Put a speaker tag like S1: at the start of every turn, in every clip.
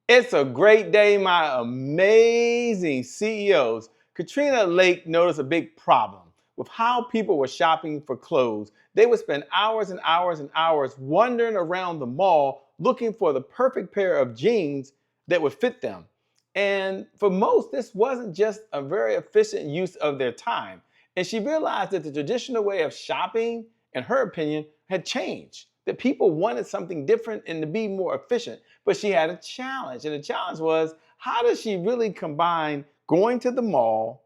S1: It's a great day, my amazing CEOs. Katrina Lake noticed a big problem with how people were shopping for clothes. They would spend hours and hours and hours wandering around the mall looking for the perfect pair of jeans that would fit them. And for most, this wasn't just a very efficient use of their time. And she realized that the traditional way of shopping, in her opinion, had changed. That people wanted something different and to be more efficient. But she had a challenge. And the challenge was, how does she really combine going to the mall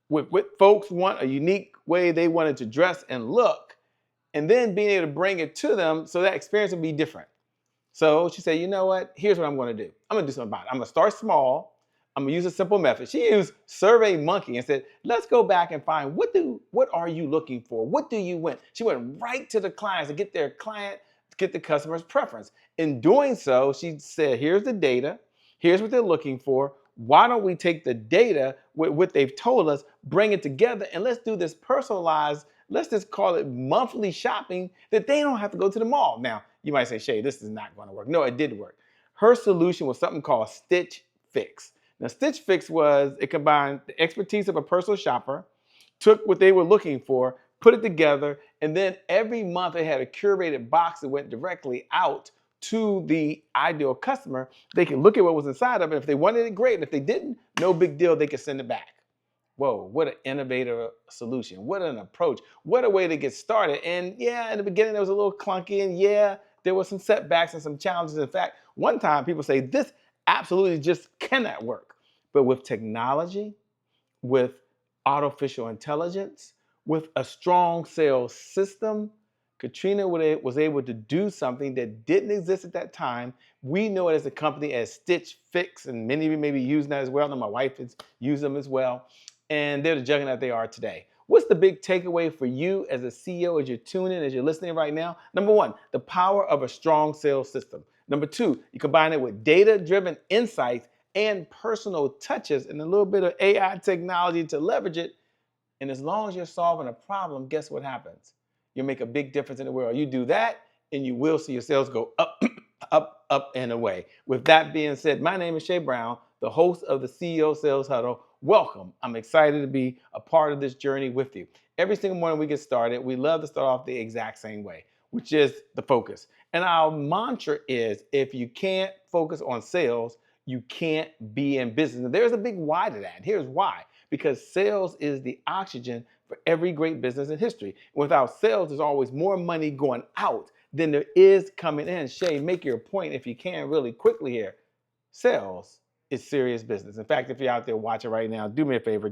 S1: with what folks want, a unique way they wanted to dress and look, and then being able to bring it to them so that experience would be different? So she said, you know what? Here's what I'm going to do. I'm going to do something about it. I'm going to start small. I'm going to use a simple method. She used SurveyMonkey and said, let's go back and find what are you looking for? What do you want? She went right to the clients to get their client, get the customer's preference. In doing so, she said, here's the data. Here's what they're looking for. Why don't we take the data with what they've told us, bring it together, and let's do this personalized, let's just call it monthly shopping that they don't have to go to the mall. Now, you might say, Shay, this is not going to work. No, it did work. Her solution was something called Stitch Fix. Now, Stitch Fix was, it combined the expertise of a personal shopper, took what they were looking for, put it together, and then every month it had a curated box that went directly out to the ideal customer. They can look at what was inside of it. If they wanted it, great. And if they didn't, no big deal, they could send it back. Whoa, what an innovative solution. What an approach. What a way to get started. And yeah, in the beginning, it was a little clunky. And yeah, there were some setbacks and some challenges. In fact, one time people say this absolutely just cannot work. But with technology, with artificial intelligence, with a strong sales system, Katrina was able to do something that didn't exist at that time. We know it as a company as Stitch Fix, and many of you may be using that as well. And my wife has used them as well. And they're the juggernaut they are today. What's the big takeaway for you as a CEO as you're tuning in, as you're listening right now? Number one, the power of a strong sales system. Number two, you combine it with data-driven insights and personal touches and a little bit of AI technology to leverage it. And as long as you're solving a problem, guess what happens? You'll make a big difference in the world. You do that, and you will see your sales go up, up, up, and away. With that being said, my name is Shay Brown, the host of the CEO Sales Huddle. Welcome. I'm excited to be a part of this journey with you. Every single morning we get started, we love to start off the exact same way, which is the focus. And our mantra is, if you can't focus on sales, you can't be in business. And there's a big why to that. Here's why. Because sales is the oxygen for every great business in history. Without sales, there's always more money going out than there is coming in. Shay, make your point if you can really quickly here. Sales is serious business. In fact, if you're out there watching right now, do me a favor.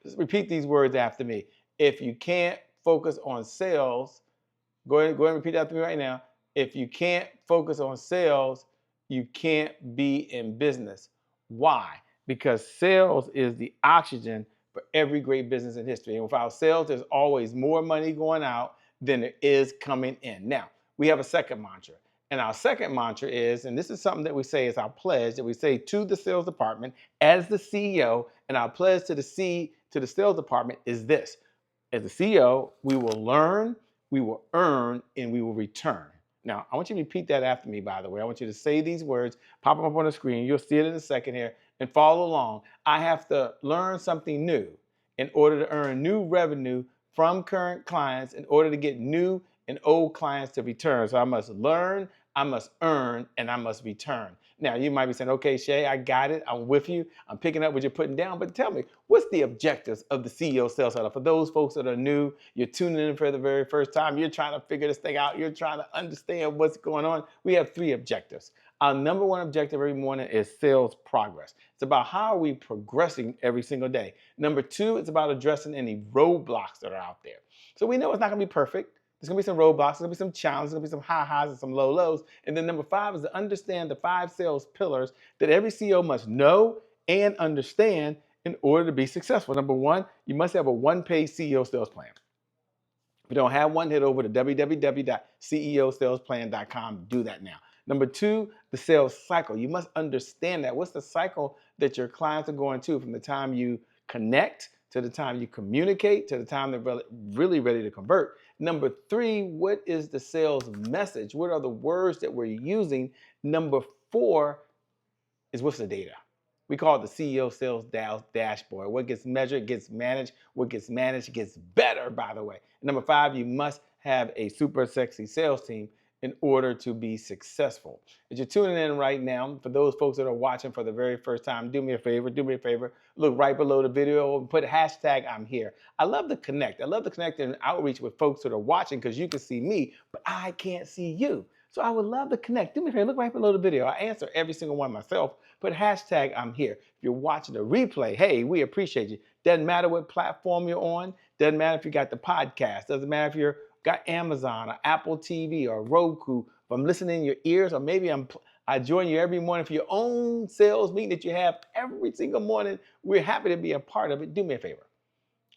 S1: Just repeat these words after me. If you can't focus on sales, go ahead and repeat after me right now. If you can't focus on sales, you can't be in business. Why? Because sales is the oxygen for every great business in history. And without sales, there's always more money going out than there is coming in. Now, we have a second mantra. And our second mantra is, and this is something that we say is our pledge, that we say to the sales department as the CEO, and our pledge to the sales department is this. As the CEO, we will learn, we will earn, and we will return. Now, I want you to repeat that after me, by the way. I want you to say these words, pop them up on the screen. You'll see it in a second here, and follow along. I have to learn something new in order to earn new revenue from current clients in order to get new and old clients to return. So I must learn, I must earn, and I must return. Now, you might be saying, okay, Shay, I got it. I'm with you. I'm picking up what you're putting down. But tell me, what's the objectives of the CEO Sales Huddle? For those folks that are new, you're tuning in for the very first time, you're trying to figure this thing out, you're trying to understand what's going on. We have three objectives. Our number one objective every morning is sales progress. It's about how are we progressing every single day. Number two, it's about addressing any roadblocks that are out there. So we know it's not going to be perfect. There's going to be some roadblocks, there's going to be some challenges, there's going to be some high highs and some low lows. And then number five is to understand the 5 sales pillars that every CEO must know and understand in order to be successful. Number one, you must have a one-page CEO sales plan. If you don't have one, head over to www.ceosalesplan.com to do that now. Number two, the sales cycle. You must understand that. What's the cycle that your clients are going to from the time you connect to the time you communicate to the time they're really ready to convert? Number three, what is the sales message? What are the words that we're using? Number four, is what's the data. We call it the CEO sales dashboard. What gets measured gets managed. What gets managed gets better, by the way. And number 5, you must have a super sexy sales team in order to be successful. As you're tuning in right now, for those folks that are watching for the very first time, do me a favor, look right below the video and put hashtag I'm here. I love to connect. I love to connect and outreach with folks that are watching because you can see me, but I can't see you. So I would love to connect. Do me a favor, look right below the video. I answer every single one myself. Put hashtag I'm here. If you're watching the replay, hey, we appreciate you. Doesn't matter what platform you're on. Doesn't matter if you got the podcast. Doesn't matter if you're got Amazon or Apple TV or Roku. If I'm listening in your ears, or maybe I join you every morning for your own sales meeting that you have every single morning. We're happy to be a part of it. Do me a favor.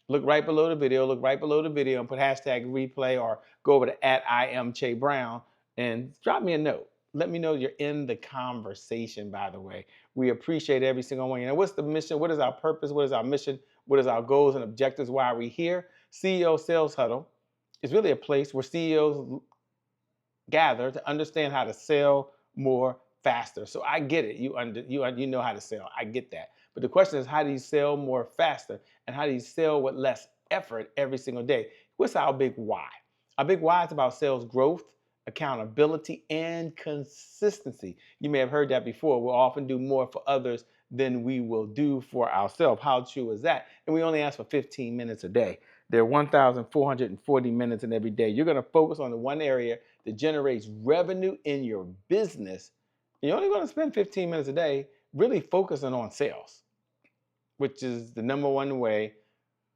S1: Look right below the video, and put hashtag replay or go over to @IamCheBrown and drop me a note. Let me know you're in the conversation, by the way. We appreciate every single one. You know, what's the mission? What is our purpose? What is our mission? What is our goals and objectives? Why are we here? CEO Sales Huddle is really a place where CEOs gather to understand how to sell more faster. So I get it. You know how to sell. I get that. But the question is, how do you sell more faster? And how do you sell with less effort every single day? What's our big why? Our big why is about sales growth, accountability, and consistency. You may have heard that before. We'll often do more for others than we will do for ourselves. How true is that? And we only ask for 15 minutes a day. There are 1,440 minutes in every day. You're going to focus on the one area that generates revenue in your business. You're only going to spend 15 minutes a day really focusing on sales, which is the number one way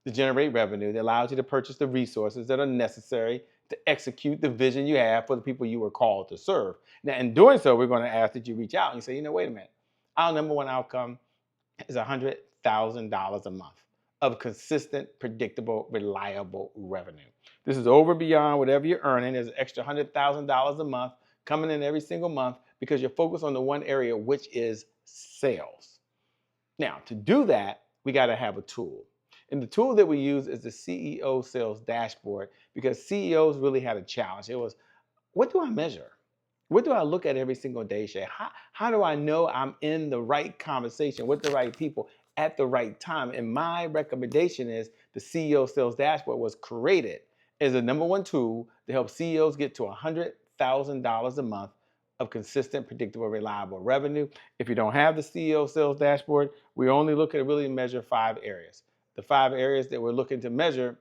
S1: to generate revenue that allows you to purchase the resources that are necessary to execute the vision you have for the people you were called to serve. Now, in doing so, we're going to ask that you reach out and say, wait a minute. Our number one outcome is $100,000 a month of consistent, predictable, reliable revenue. This is over beyond whatever you're earning. There's an extra $100,000 a month coming in every single month because you're focused on the one area, which is sales. Now, to do that, we got to have a tool. And the tool that we use is the CEO Sales Dashboard because CEOs really had a challenge. It was, what do I measure? What do I look at every single day, Shay? How do I know I'm in the right conversation with the right people at the right time? And my recommendation is the CEO Sales Dashboard was created as the number one tool to help CEOs get to $100,000 a month of consistent, predictable, reliable revenue. If you don't have the CEO Sales Dashboard, we only look at really measure 5 areas. The 5 areas that we're looking to measure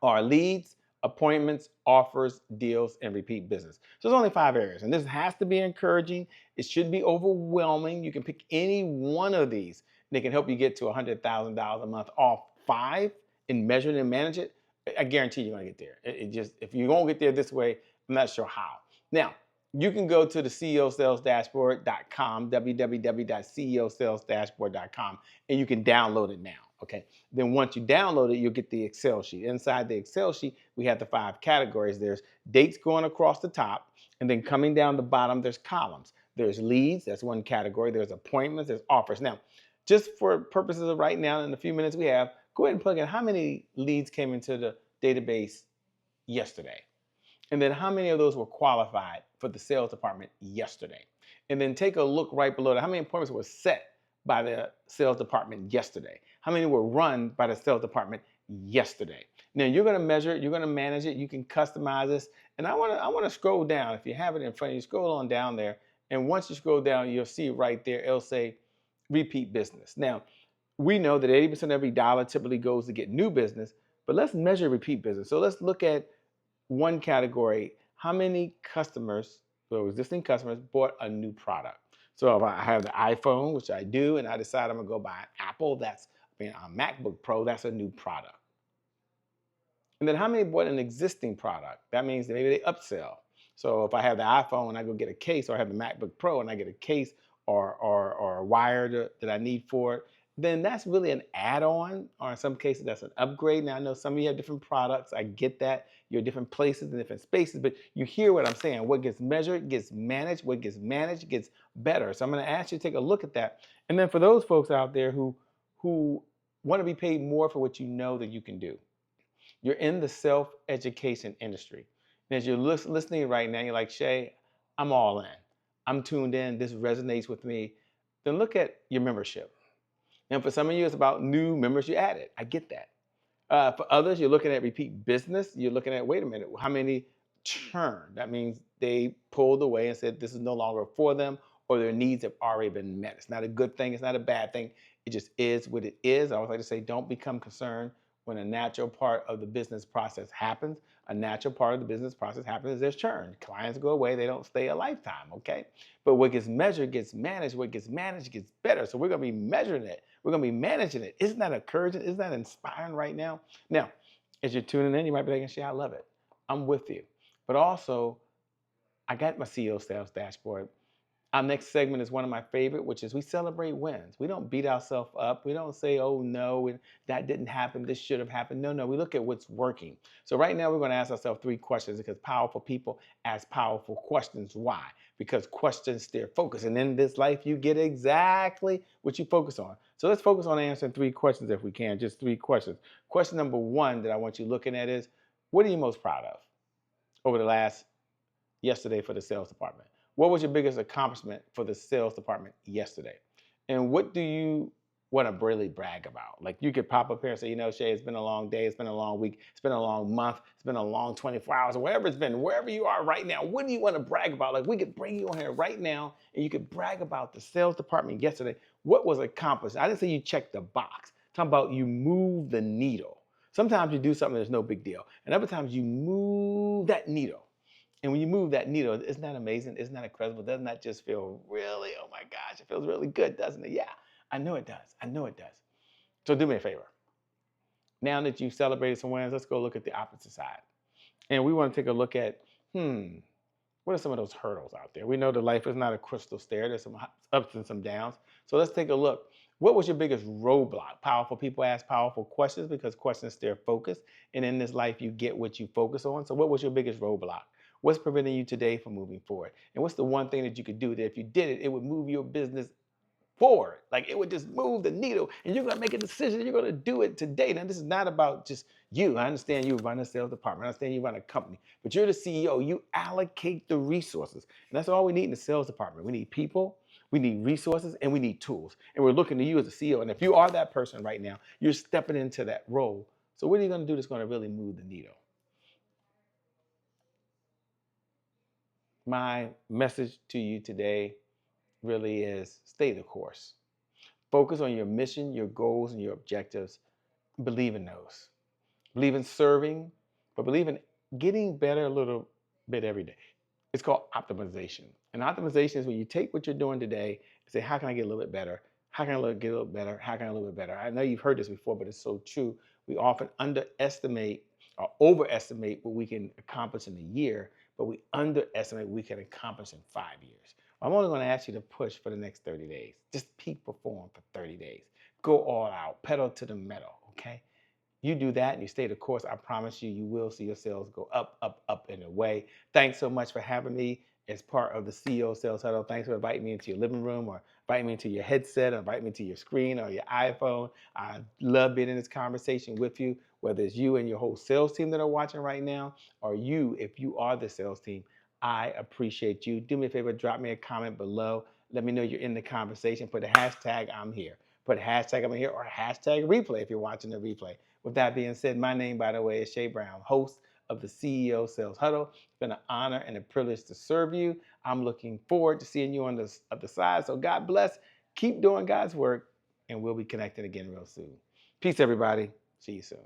S1: are leads, appointments, offers, deals, and repeat business. So there's only 5 areas. And this has to be encouraging. It should be overwhelming. You can pick any one of these. And they can help you get to $100,000 a month off 5 and measure it and manage it. I guarantee you're going to get there. If you won't get there this way, I'm not sure how. Now, you can go to the CEOsalesDashboard.com, www.ceosalesdashboard.com, and you can download it now. Okay. Then once you download it, you'll get the Excel sheet. Inside the Excel sheet, we have the 5 categories. There's dates going across the top, and then coming down the bottom, there's columns. There's leads, that's one category. There's appointments, there's offers. Now, just for purposes of right now, in the few minutes we have, go ahead and plug in how many leads came into the database yesterday. And then how many of those were qualified for the sales department yesterday? And then take a look right below that. How many appointments were set by the sales department yesterday? How many were run by the sales department yesterday? Now you're going to measure it, you're going to manage it, you can customize this. And I want to scroll down. If you have it in front of you, scroll on down there. And once you scroll down, you'll see right there, it'll say repeat business. Now, we know that 80% of every dollar typically goes to get new business, but let's measure repeat business. So let's look at one category. How many customers, so existing customers, bought a new product? So if I have the iPhone, which I do, and I decide I'm gonna go buy an Apple, a MacBook Pro, that's a new product. And then how many bought an existing product? That means that maybe they upsell. So if I have the iPhone and I go get a case, or I have the MacBook Pro and I get a case or a wire that I need for it, then that's really an add-on, or in some cases that's an upgrade. Now I know some of you have different products. I get that. You're at different places and different spaces, but you hear what I'm saying. What gets measured gets managed. What gets managed gets better. So I'm going to ask you to take a look at that. And then for those folks out there who want to be paid more for what you know that you can do, you're in the self-education industry. And as you're listening right now, you're like, Shay, I'm all in. I'm tuned in. This resonates with me. then look at your membership. And for some of you, it's about new members you added. I get that. For others, you're looking at repeat business. You're looking at, wait a minute, how many churn? That means they pulled away and said this is no longer for them, or their needs have already been met. It's not a good thing. It's not a bad thing. It just is what it is. I always like to say, don't become concerned when a natural part of the business process happens. A natural part of the business process happens is there's churn. Clients go away. They don't stay a lifetime, okay? But what gets measured gets managed. What gets managed gets better. So we're going to be measuring it. We're going to be managing it. Isn't that encouraging? Isn't that inspiring right now? Now, as you're tuning in, you might be thinking, "Shit, I love it. I'm with you." But also, I got my CEO sales dashboard. Our next segment is one of my favorite, which is we celebrate wins. We don't beat ourselves up. We don't say, "Oh no, that didn't happen. This should have happened." No, no. We look at what's working. So right now we're going to ask ourselves 3 questions because powerful people ask powerful questions. Why? Because questions steer focus. And in this life, you get exactly what you focus on. So let's focus on answering 3 questions if we can. Just 3 questions. Question number 1 that I want you looking at is, what are you most proud of over the last yesterday for the sales department? What was your biggest accomplishment for the sales department yesterday? And what do you want to really brag about? Like you could pop up here and say, Shay, it's been a long day, it's been a long week, it's been a long month, it's been a long 24 hours, or whatever it's been, wherever you are right now, what do you want to brag about? Like we could bring you on here right now and you could brag about the sales department yesterday. What was accomplished? I didn't say you checked the box. I'm talking about you move the needle. Sometimes you do something that's no big deal. And other times you move that needle. And when you move that needle, isn't that amazing? Isn't that incredible? Doesn't that just feel really, oh my gosh, it feels really good, doesn't it? Yeah, I know it does. I know it does. So do me a favor. Now that you've celebrated some wins, let's go look at the opposite side. And we want to take a look at, what are some of those hurdles out there? We know that life is not a crystal stair. There's some ups and some downs. So let's take a look. What was your biggest roadblock? Powerful people ask powerful questions because questions steer focus. And in this life, you get what you focus on. So what was your biggest roadblock? What's preventing you today from moving forward? And what's the one thing that you could do that if you did it, it would move your business forward? Like it would just move the needle and you're going to make a decision. You're going to do it today. Now, this is not about just you. I understand you run a sales department. I understand you run a company, but you're the CEO. You allocate the resources. And that's all we need in the sales department. We need people, we need resources, and we need tools. And we're looking to you as a CEO. And if you are that person right now, you're stepping into that role. So what are you going to do that's going to really move the needle? My message to you today really is stay the course. Focus on your mission, your goals, and your objectives. Believe in those. Believe in serving, but believe in getting better a little bit every day. It's called optimization. And optimization is when you take what you're doing today and say, how can I get a little bit better? How can I get a little better? How can I get a little bit better? I know you've heard this before, but it's so true. We often underestimate or overestimate what we can accomplish in a year, but we underestimate what we can accomplish in 5 years. I'm only going to ask you to push for the next 30 days. Just peak perform for 30 days. Go all out, pedal to the metal, okay? You do that and you stay the course, I promise you, you will see your sales go up, up, up and away. Thanks so much for having me as part of the CEO Sales Huddle. Thanks for inviting me into your living room or inviting me into your headset or inviting me to your screen or your iPhone. I love being in this conversation with you, whether it's you and your whole sales team that are watching right now or you, if you are the sales team. I appreciate you. Do me a favor, drop me a comment below. Let me know you're in the conversation. Put a hashtag I'm here. Put a hashtag I'm here or a hashtag replay if you're watching the replay. With that being said, my name, by the way, is Shay Brown, host of the CEO Sales Huddle. It's been an honor and a privilege to serve you. I'm looking forward to seeing you on the other side. So God bless. Keep doing God's work, and we'll be connecting again real soon. Peace, everybody. See you soon.